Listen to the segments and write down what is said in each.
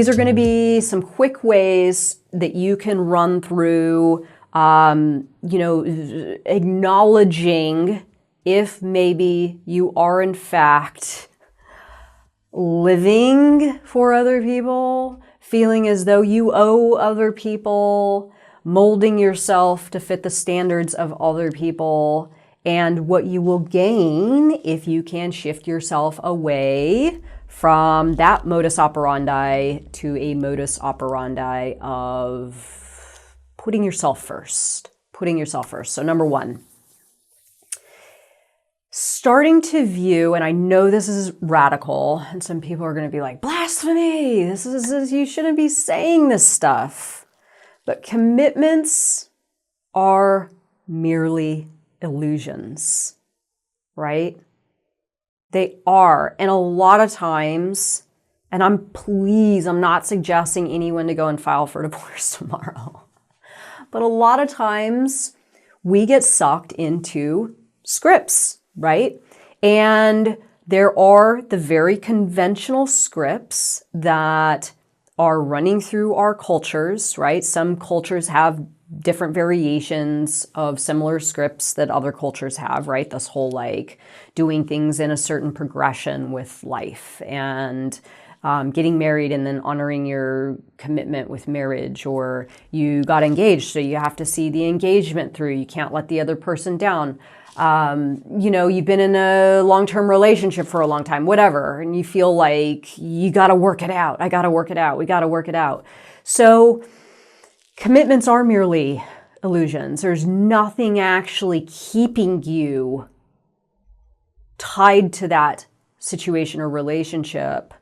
these are going to be some quick ways that you can run through, acknowledging if maybe you are in fact living for other people, feeling as though you owe other people, molding yourself to fit the standards of other people, and what you will gain if you can shift yourself away from that modus operandi to a modus operandi of putting yourself first. So number one, starting to view, and I know this is radical, and some people are going to be like, blasphemy, this is you shouldn't be saying this stuff. But commitments are merely illusions, right? They are. And a lot of times, and I'm not suggesting anyone to go and file for divorce tomorrow. But a lot of times we get sucked into scripts, right? And there are the very conventional scripts that are running through our cultures, right? Some cultures have different variations of similar scripts that other cultures have, right? This whole like doing things in a certain progression with life and getting married and then honoring your commitment with marriage, or you got engaged, so you have to see the engagement through. You can't let the other person down. You've been in a long-term relationship for a long time, whatever, and you feel like you got to work it out. I got to work it out. We got to work it out. So commitments are merely illusions. There's nothing actually keeping you tied to that situation or relationship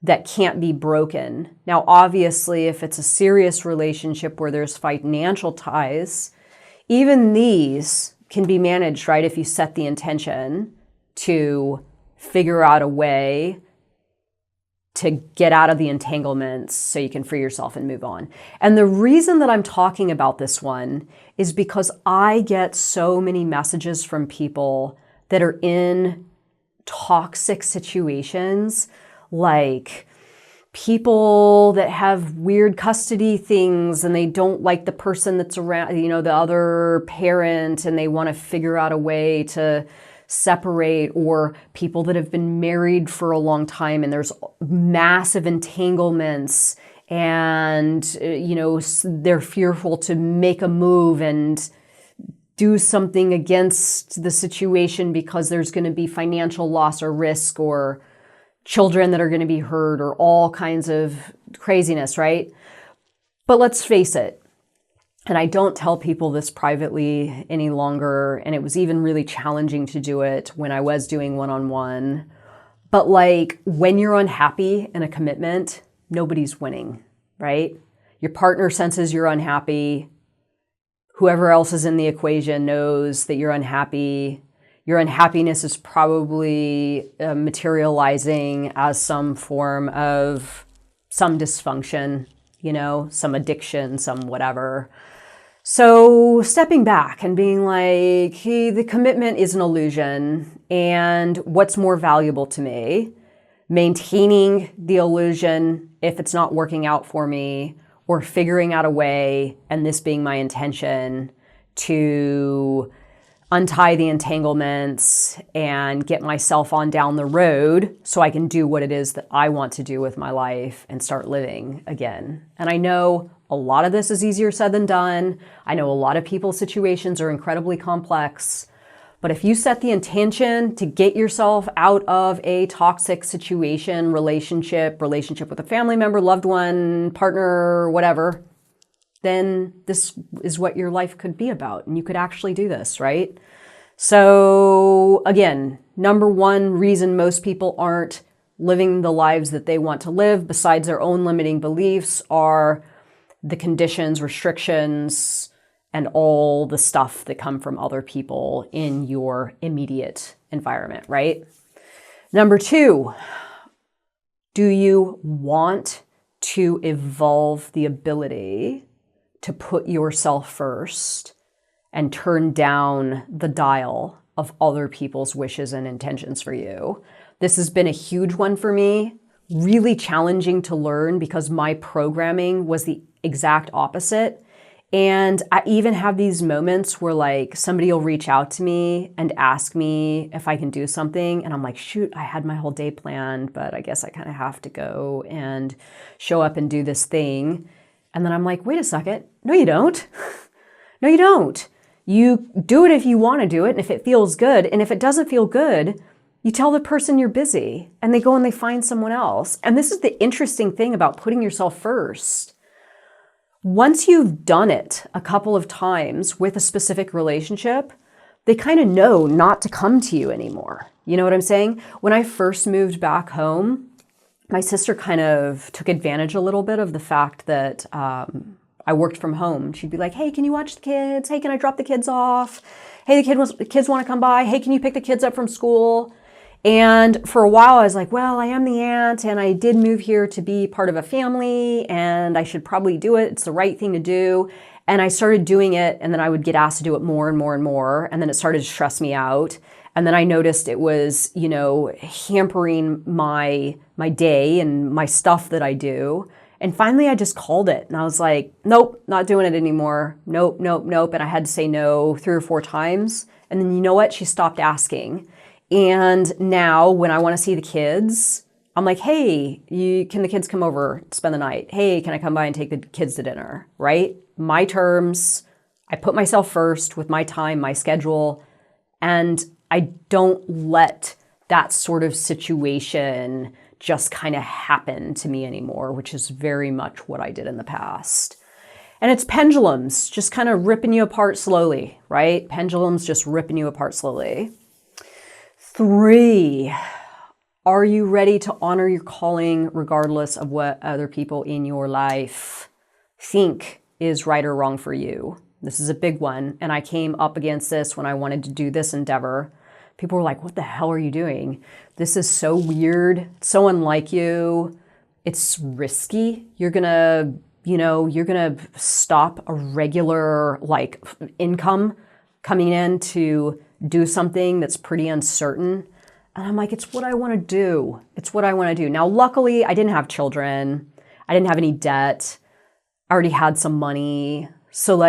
that can't be broken. Now, obviously, if it's a serious relationship where there's financial ties, even these can be managed, right? If you set the intention to figure out a way to get out of the entanglements so you can free yourself and move on. And the reason that I'm talking about this one is because I get so many messages from people that are in toxic situations, like people that have weird custody things and they don't like the person that's around, the other parent, and they want to figure out a way to separate, or people that have been married for a long time and there's massive entanglements and, they're fearful to make a move and do something against the situation because there's going to be financial loss or risk or children that are going to be hurt or all kinds of craziness, right? But let's face it, and I don't tell people this privately any longer, and it was even really challenging to do it when I was doing one-on-one, but like when you're unhappy in a commitment, nobody's winning, right? Your partner senses you're unhappy. Whoever else is in the equation knows that you're unhappy. Your unhappiness is probably materializing as some form of some dysfunction, some addiction, some whatever. So stepping back and being like, hey, the commitment is an illusion, and what's more valuable to me? Maintaining the illusion if it's not working out for me, or figuring out a way, and this being my intention, to untie the entanglements and get myself on down the road so I can do what it is that I want to do with my life and start living again. And I know a lot of this is easier said than done. I know a lot of people's situations are incredibly complex. But if you set the intention to get yourself out of a toxic situation, relationship with a family member, loved one, partner, whatever, then this is what your life could be about. And you could actually do this, right? So again, number one reason most people aren't living the lives that they want to live, besides their own limiting beliefs, are the conditions, restrictions, and all the stuff that come from other people in your immediate environment, right? Number two, do you want to evolve the ability to put yourself first and turn down the dial of other people's wishes and intentions for you? This has been a huge one for me really challenging to learn because my programming was the exact opposite. And I even have these moments where like somebody will reach out to me and ask me if I can do something. And I'm like, shoot, I had my whole day planned, but I guess I kind of have to go and show up and do this thing. And then I'm like, wait a second. No, you don't. No, you don't. You do it if you want to do it and if it feels good. And if it doesn't feel good, you tell the person you're busy and they go and they find someone else. And this is the interesting thing about putting yourself first. Once you've done it a couple of times with a specific relationship, they kind of know not to come to you anymore. You know what I'm saying? When I first moved back home, my sister kind of took advantage a little bit of the fact that I worked from home. She'd be like, hey, can you watch the kids? Hey, can I drop the kids off? Hey, the kids want to come by. Hey, can you pick the kids up from school? And for a while, I was like, well, I am the aunt, and I did move here to be part of a family, and I should probably do it. It's the right thing to do. And I started doing it, and then I would get asked to do it more and more and more, and then it started to stress me out. And then I noticed it was, hampering my day and my stuff that I do. And finally, I just called it, and I was like, nope, not doing it anymore. Nope, nope, nope. And I had to say no 3 or 4 times. And then you know what? She stopped asking. And now when I want to see the kids, I'm like, hey, can the kids come over to spend the night? Hey, can I come by and take the kids to dinner, right? My terms, I put myself first with my time, my schedule, and I don't let that sort of situation just kind of happen to me anymore, which is very much what I did in the past. And it's pendulums just kind of ripping you apart slowly, right? Pendulums just ripping you apart slowly. 3, are you ready to honor your calling regardless of what other people in your life think is right or wrong for you? This is a big one. And I came up against this when I wanted to do this endeavor. People were like, what the hell are you doing? This is so weird. It's so unlike you. It's risky. You're going to stop a regular income coming in to do something that's pretty uncertain. And I'm like, it's what I want to do. It's what I want to do. Now, luckily, I didn't have children. I didn't have any debt. I already had some money. So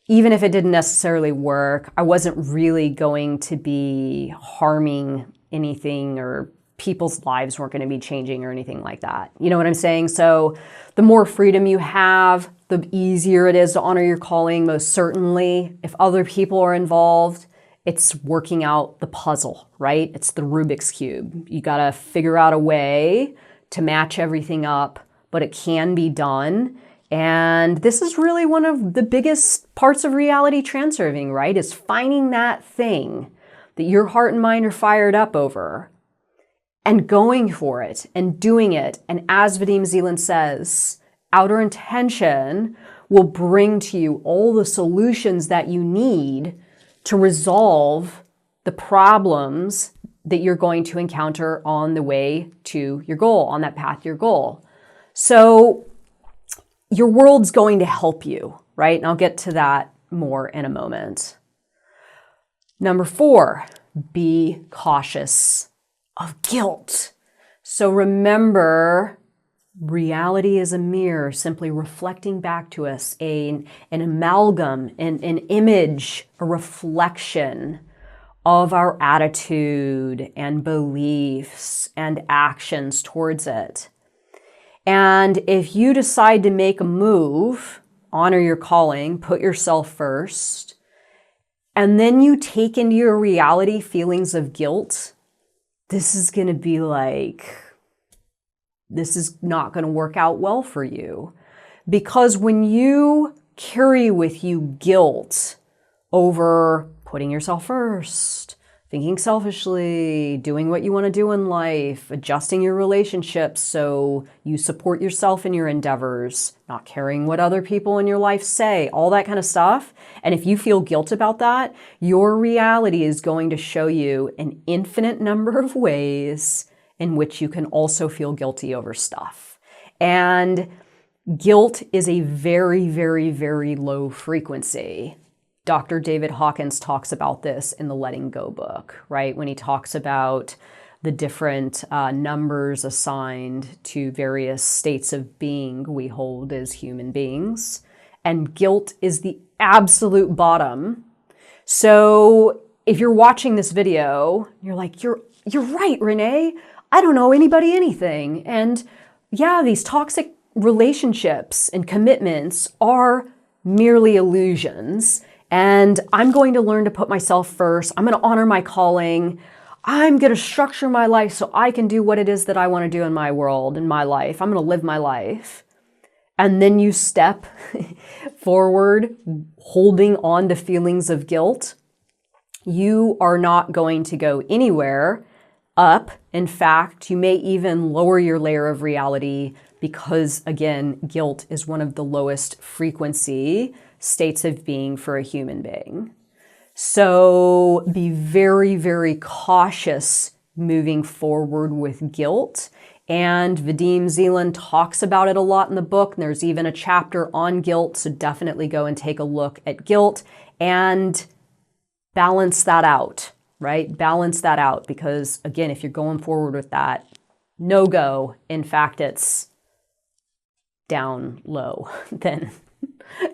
even if it didn't necessarily work, I wasn't really going to be harming anything, or people's lives weren't going to be changing or anything like that. You know what I'm saying? So the more freedom you have, the easier it is to honor your calling, most certainly. If other people are involved, it's working out the puzzle, right? It's the Rubik's Cube. You got to figure out a way to match everything up, but it can be done. And this is really one of the biggest parts of reality transurfing, right? Is finding that thing that your heart and mind are fired up over and going for it and doing it. And as Vadim Zeland says, outer intention will bring to you all the solutions that you need to resolve the problems that you're going to encounter on the way to your goal, on that path to your goal. So your world's going to help you, right? And I'll get to that more in a moment. Number 4, be cautious of guilt. So remember, reality is a mirror simply reflecting back to us an amalgam, an image, a reflection of our attitude and beliefs and actions towards it. And if you decide to make a move, honor your calling, put yourself first, and then you take into your reality feelings of guilt, this is going to be this is not going to work out well for you. Because when you carry with you guilt over putting yourself first, thinking selfishly, doing what you want to do in life, adjusting your relationships so you support yourself in your endeavors, not caring what other people in your life say, all that kind of stuff. And if you feel guilt about that, your reality is going to show you an infinite number of ways in which you can also feel guilty over stuff. And guilt is a very, very, very low frequency. Dr. David Hawkins talks about this in the Letting Go book, right? When he talks about the different numbers assigned to various states of being we hold as human beings. And guilt is the absolute bottom. So if you're watching this video, you're like, you're right, Renee. I don't owe anybody anything. And yeah, these toxic relationships and commitments are merely illusions. And I'm going to learn to put myself first. I'm going to honor my calling. I'm going to structure my life so I can do what it is that I want to do in my world, in my life. I'm going to live my life. And then you step forward, holding on to feelings of guilt. You are not going to go anywhere up. In fact, you may even lower your layer of reality because, again, guilt is one of the lowest frequency states of being for a human being. So be very, very cautious moving forward with guilt. And Vadim Zeland talks about it a lot in the book. And there's even a chapter on guilt. So definitely go and take a look at guilt and balance that out, right? Balance that out because, again, if you're going forward with that, no go. In fact, it's down low than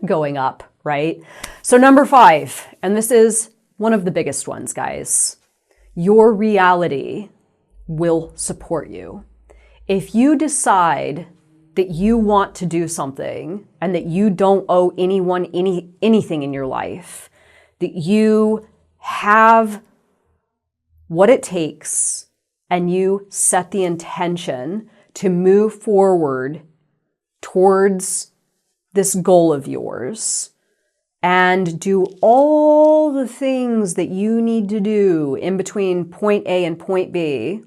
going up, right? So number 5, and this is one of the biggest ones, guys. Your reality will support you. If you decide that you want to do something and that you don't owe anyone anything in your life, that you have what it takes and you set the intention to move forward towards this goal of yours and do all the things that you need to do in between point A and point B,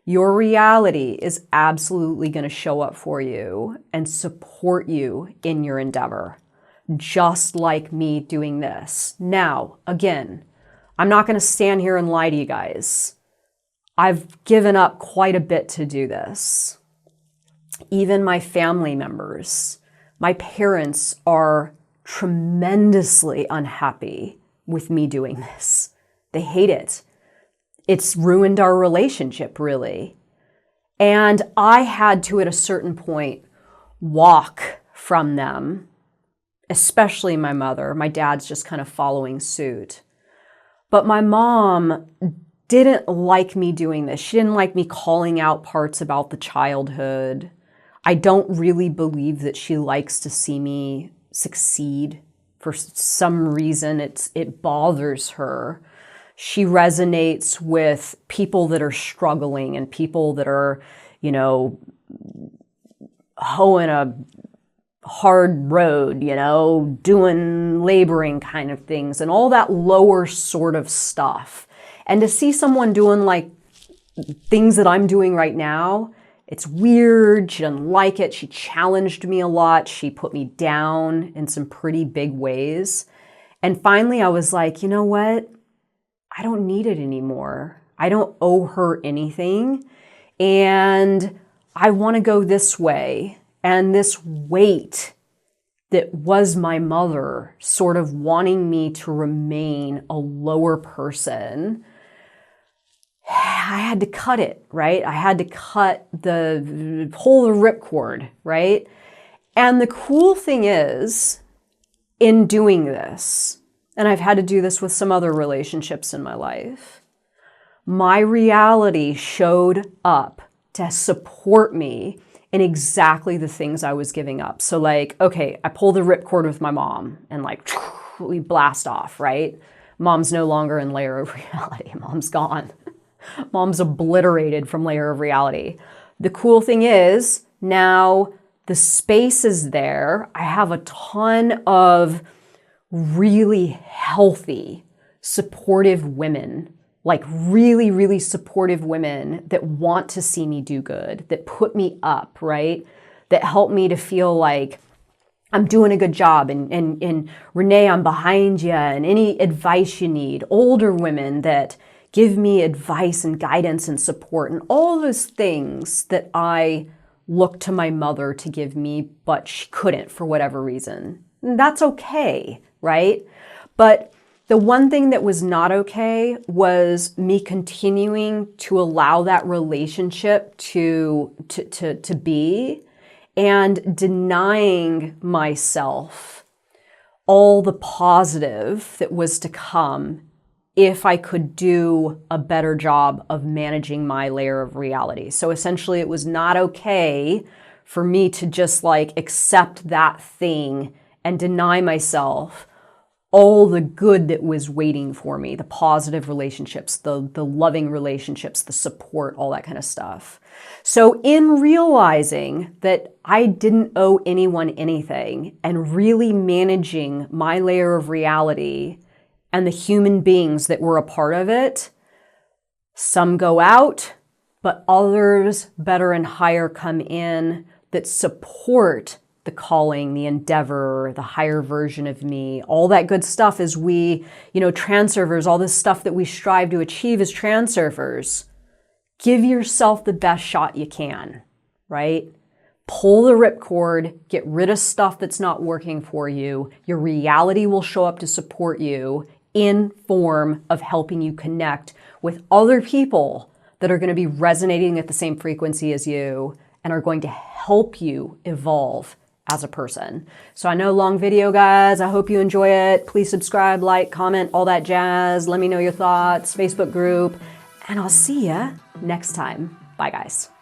your reality is absolutely going to show up for you and support you in your endeavor, just like me doing this. Now, again, I'm not going to stand here and lie to you guys. I've given up quite a bit to do this. Even my family members, my parents are tremendously unhappy with me doing this. They hate it. It's ruined our relationship, really. And I had to, at a certain point, walk from them, especially my mother. My dad's just kind of following suit. But my mom didn't like me doing this. She didn't like me calling out parts about the childhood. I don't really believe that she likes to see me succeed. For some reason, it bothers her. She resonates with people that are struggling and people that are, hoeing a hard road, doing laboring kind of things and all that lower sort of stuff. And to see someone doing like things that I'm doing right now, it's weird. She doesn't like it. She challenged me a lot. She put me down in some pretty big ways. And finally I was like, you know what? I don't need it anymore. I don't owe her anything. And I want to go this way. And this weight that was my mother sort of wanting me to remain a lower person, I had to cut it, right? I had to pull the ripcord, right? And the cool thing is, in doing this, and I've had to do this with some other relationships in my life, my reality showed up to support me in exactly the things I was giving up. So like, okay, I pull the ripcord with my mom and like, we blast off, right? Mom's no longer in layer of reality. Mom's gone. Mom's obliterated from layer of reality. The cool thing is now the space is there. I have a ton of really healthy, supportive women, like really, really supportive women that want to see me do good, that put me up, right? That help me to feel like I'm doing a good job. And Renee, I'm behind you. And any advice you need. Older women that give me advice and guidance and support and all those things that I looked to my mother to give me, but she couldn't for whatever reason. And that's okay, right? But The one thing that was not okay was me continuing to allow that relationship to be, and denying myself all the positive that was to come if I could do a better job of managing my layer of reality. So essentially, it was not okay for me to just like accept that thing and deny myself all the good that was waiting for me, the positive relationships, the loving relationships, the support, all that kind of stuff. So in realizing that I didn't owe anyone anything and really managing my layer of reality and the human beings that were a part of it, some go out, but others better and higher come in that support the calling, the endeavor, the higher version of me, all that good stuff as we, transurfers, all this stuff that we strive to achieve as transurfers. Give yourself the best shot you can, right? Pull the ripcord, get rid of stuff that's not working for you. Your reality will show up to support you in form of helping you connect with other people that are going to be resonating at the same frequency as you and are going to help you evolve as a person. So I know, long video, guys. I hope you enjoy it. Please subscribe, like, comment, all that jazz. Let me know your thoughts, Facebook group, and I'll see ya next time. Bye, guys.